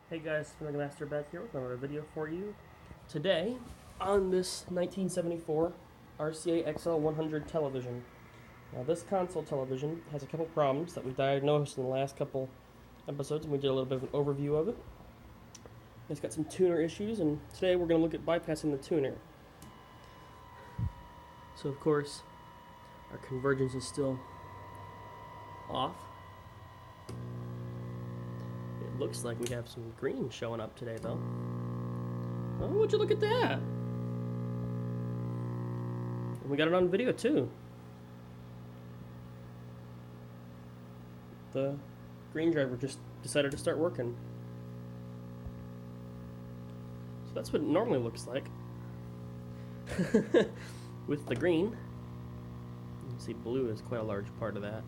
Hey guys, Master back here with another video for you. Today, on this 1974 RCA XL-100 television. Now this console television has a couple problems that we diagnosed in the last couple episodes, and we did a little bit of an overview of it. It's got some tuner issues, and today we're going to look at bypassing the tuner. So of course, our convergence is still off. It looks like we have some green showing up today, though. Oh, would you look at that? And we got it on video, too. The green driver just decided to start working. So that's what it normally looks like. With the green. You can see blue is quite a large part of that.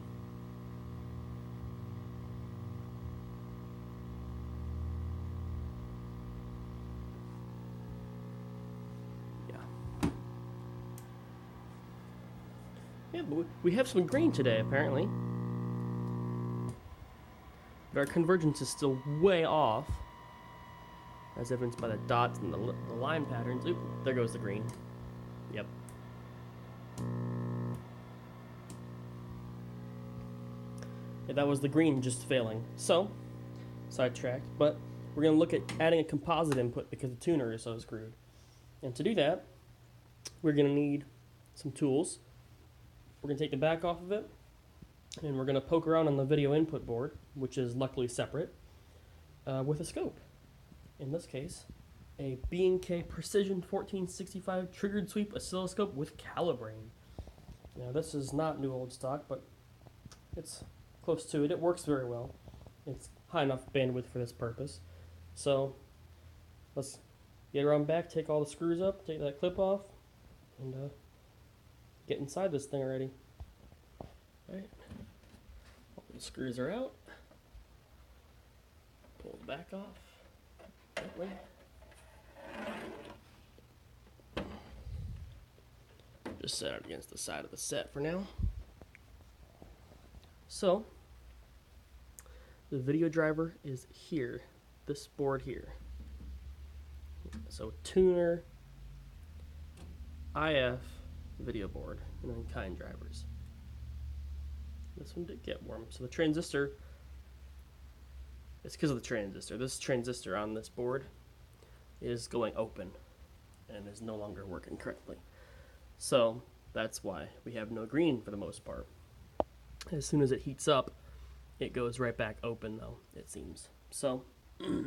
Yeah, but we have some green today, apparently. But our convergence is still way off, as evidenced by the dots and the line patterns. Oop, there goes the green. Yep. Yeah, that was the green just failing. So, sidetracked, but we're going to look at adding a composite input because the tuner is so screwed. And to do that, we're going to need some tools. We're going to take the back off of it, and we're going to poke around on the video input board, which is luckily separate, with a scope. In this case, a B&K Precision 1465 triggered sweep oscilloscope with calibrating. Now this is not new old stock, but it's close to it. It works very well. It's high enough bandwidth for this purpose. So let's get around back, take all the screws up, take that clip off, and get inside this thing already. Alright, all the screws are out. Pull the back off. That way. Just set it against the side of the set for now. So, the video driver is here, this board here. So tuner, IF, video board, and then kind drivers. This one did get warm. So the transistor, it's because of the transistor. This transistor on this board is going open and is no longer working correctly. So that's why we have no green for the most part. As soon as it heats up, it goes right back open though, it seems. So, I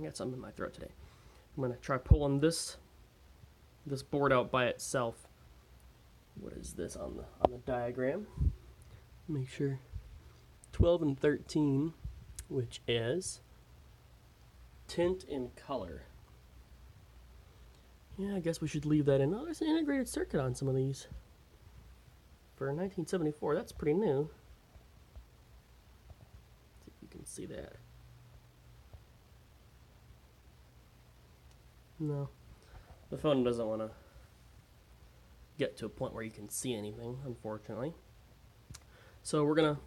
got something in my throat today. I'm going to try pulling this board out by itself. What is this on the diagram? Make sure 12 and 13, which is tint and color. Yeah, I guess we should leave that in. Oh, there's an integrated circuit on some of these. For 1974, that's pretty new. See if you can see that. No. The phone doesn't want to get to a point where you can see anything, unfortunately. So I'm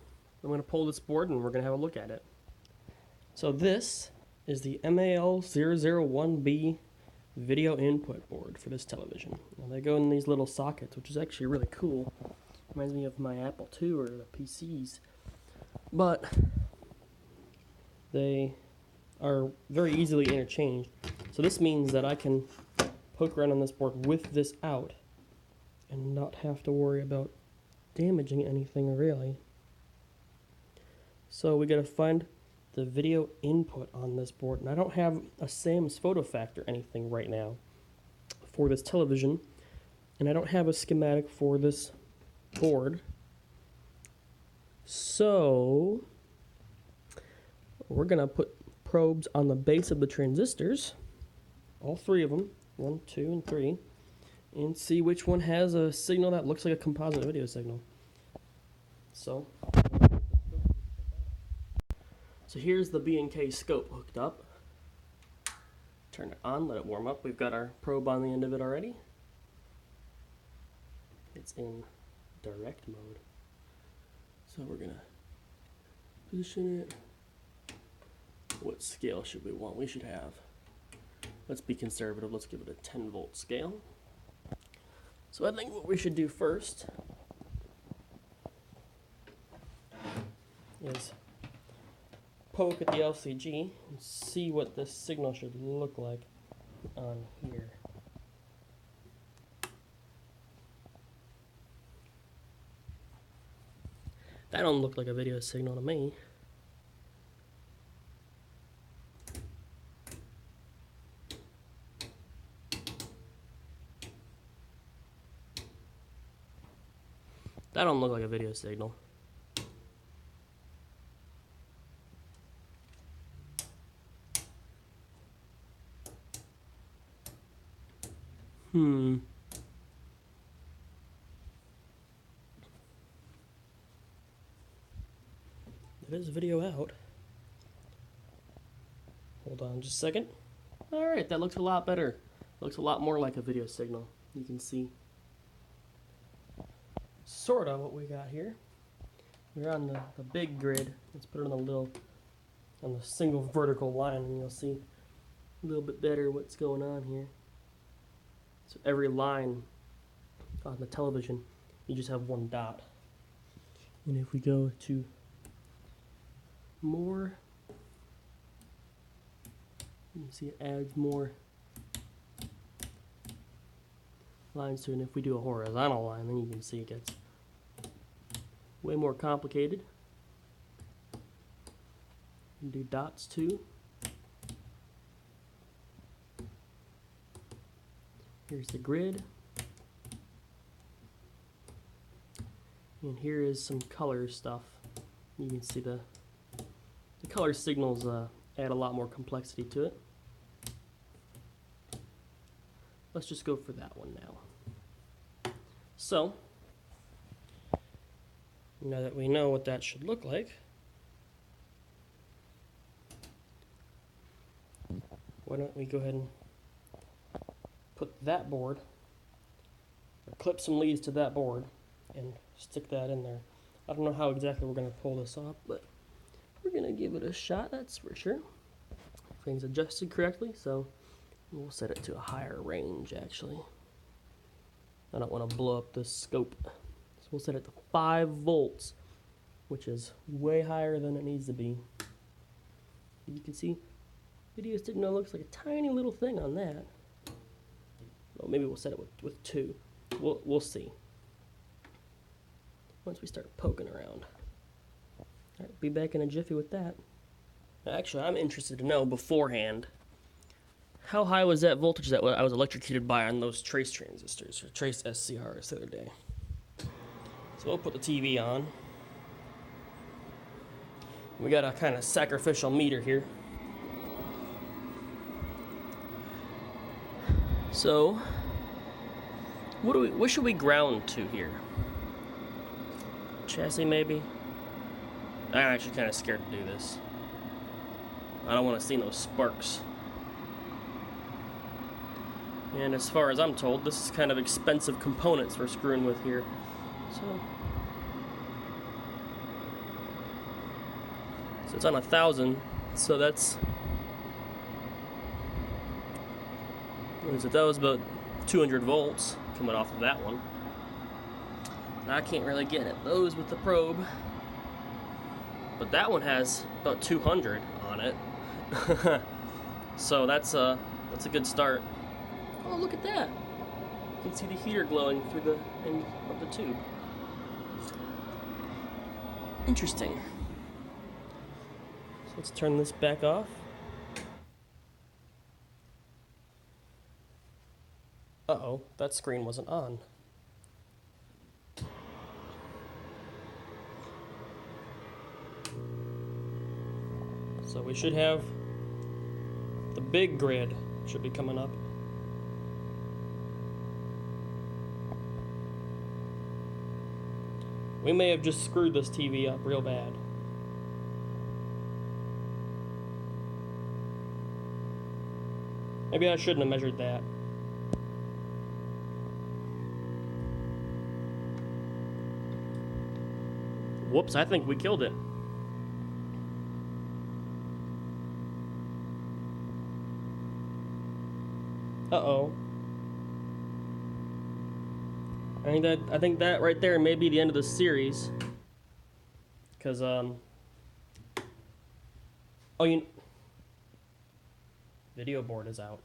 gonna pull this board and we're gonna have a look at it. So this is the MAL001B video input board for this television. Now they go in these little sockets, which is actually really cool. Reminds me of my Apple II or the PCs. But they are very easily interchanged. So this means that I can poke around on this board with this out and not have to worry about damaging anything really. So we gotta find the video input on this board, and I don't have a Sam's photo fact or anything right now for this television, and I don't have a schematic for this board. So we're gonna put probes on the base of the transistors, all three of them, 1, 2, and 3, and see which one has a signal that looks like a composite video signal. So here's the B&K scope hooked up. Turn it on, let it warm up. We've got our probe on the end of it already. It's in direct mode. So we're gonna position it What scale should we want? We should have, let's be conservative, let's give it a 10-volt scale. So I think what we should do first is poke at the LCG and see what this signal should look like on here. That don't look like a video signal to me. That don't look like a video signal. It is video out. Hold on just a second. Alright, that looks a lot better. Looks a lot more like a video signal. You can see sort of what we got here. We're on the big grid. Let's put it on the single vertical line, and you'll see a little bit better what's going on here. So every line on the television, you just have one dot. And if we go to more, you can see it adds more lines to it. And if we do a horizontal line, then you can see it gets way more complicated. You can do dots too. Here's the grid. And here is some color stuff. You can see the color signals add a lot more complexity to it. Let's just go for that one now. So, now that we know what that should look like, why don't we go ahead and put that board, or clip some leads to that board and stick that in there. I don't know how exactly we're going to pull this off, but we're going to give it a shot, that's for sure. Everything's adjusted correctly, so we'll set it to a higher range actually. I don't want to blow up the scope. So we'll set it to 5 volts, which is way higher than it needs to be. You can see video signal looks like a tiny little thing on that. Well, maybe we'll set it with 2. We'll see once we start poking around. Alright, be back in a jiffy with that. Actually, I'm interested to know beforehand, how high was that voltage that I was electrocuted by on those trace transistors, or trace SCRs the other day? So we'll put the TV on. We got a kind of sacrificial meter here. So, what should we ground to here? Chassis maybe? I'm actually kind of scared to do this. I don't want to see no sparks. And as far as I'm told, this is kind of expensive components we're screwing with here. So it's on 1,000, so that's, that was about 200 volts coming off of that one. Now I can't really get at those with the probe, but that one has about 200 on it. So that's a good start. Oh, look at that. You can see the heater glowing through the end of the tube. Interesting. So let's turn this back off. Uh-oh, that screen wasn't on. So we should have the big grid should be coming up. We may have just screwed this TV up real bad. Maybe I shouldn't have measured that. Whoops, I think we killed it. Uh-oh. I think that right there may be the end of the series. Cause oh, video board is out.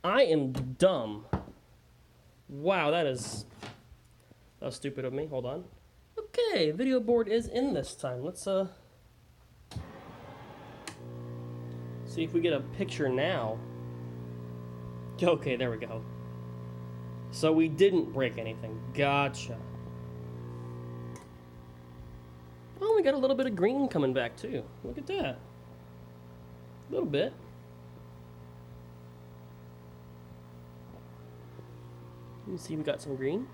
I am dumb. Wow, that was stupid of me. Hold on. Okay, video board is in this time. Let's see if we get a picture now. Okay, there we go. So we didn't break anything. Gotcha. Oh, we got a little bit of green coming back too. Look at that. A little bit. You see we got some green.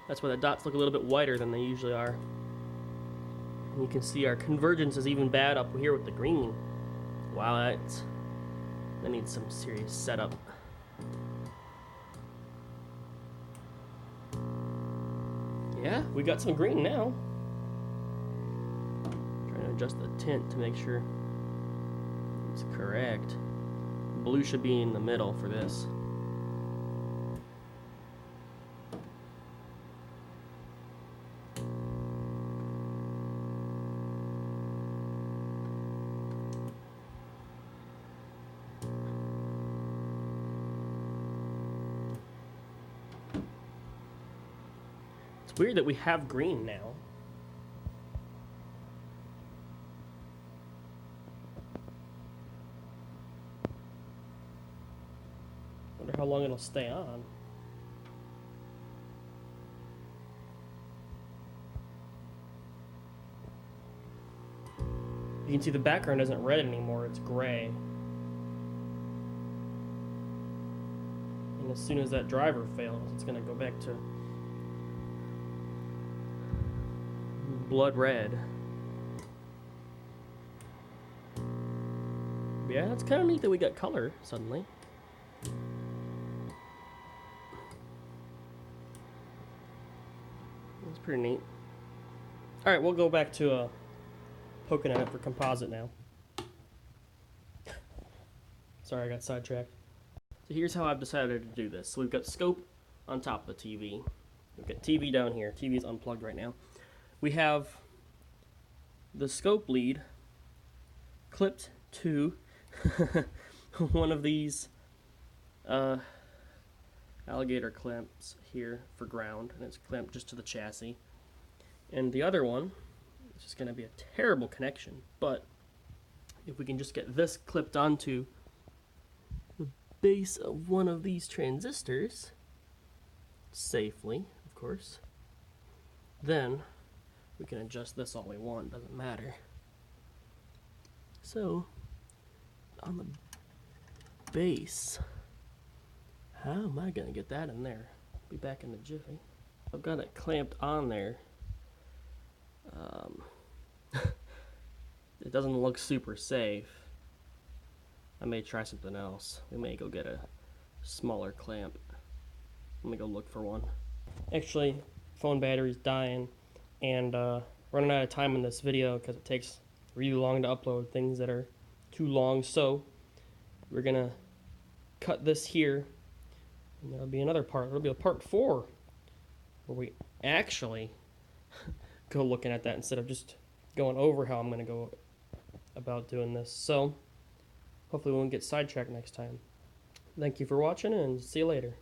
That's why the dots look a little bit whiter than they usually are. And you can see our convergence is even bad up here with the green. Wow, that needs some serious setup. Yeah, we got some green now. Trying to adjust the tint to make sure it's correct. Blue should be in the middle for this. It's weird that we have green now. Wonder how long it'll stay on. You can see the background isn't red anymore, it's gray. And as soon as that driver fails, it's gonna go back to blood red. Yeah, it's kind of neat that we got color suddenly. That's pretty neat. Alright, we'll go back to poking at it for composite now. Sorry, I got sidetracked. So here's how I've decided to do this. So we've got scope on top of the TV. We've got TV down here. TV's unplugged right now. We have the scope lead clipped to one of these alligator clamps here for ground, and it's clamped just to the chassis. And the other one is just going to be a terrible connection, but if we can just get this clipped onto the base of one of these transistors, safely, of course, then we can adjust this all we want, doesn't matter. So, on the base, how am I gonna get that in there? Be back in the jiffy. I've got it clamped on there. It doesn't look super safe. I may try something else. We may go get a smaller clamp. Let me go look for one. Actually, phone battery's dying, and running out of time in this video because it takes really long to upload things that are too long. So we're gonna cut this here, and there'll be another part. There'll be a part 4 where we actually go looking at that instead of just going over how I'm gonna go about doing this. So hopefully we won't get sidetracked next time. Thank you for watching, and see you later.